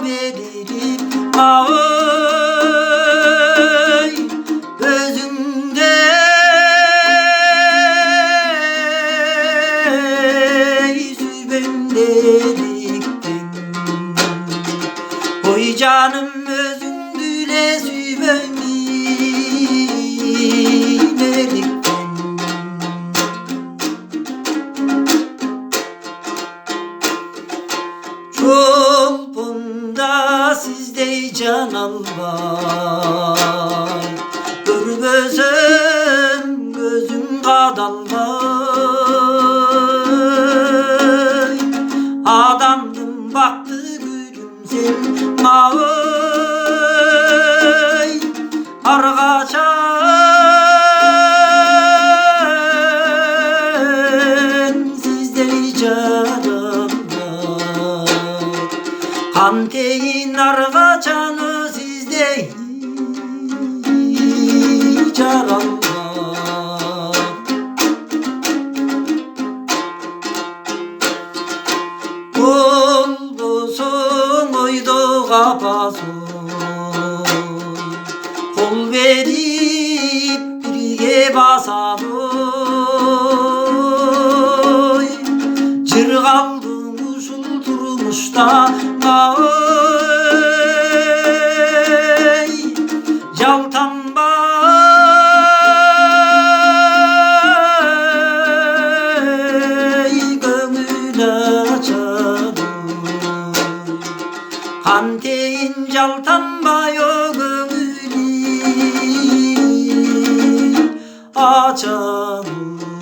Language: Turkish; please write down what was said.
veririm ağay özünde sübende diktim. Oy canım özündüle sübemi diktim. Çolpunda sizde can var, görmezem gözüm kadal var. Adamdım baktı gülümsem ağay argaçan sizde can Kanteyin argaçanı sizde caran var. Oldusun oydu kapasoy, kol verip birge basadoy. Cır kaldım usul durmuşta ağay Yaltan bay gönül açadoy. Kanteyin yaltan bay o gönülü açadoy.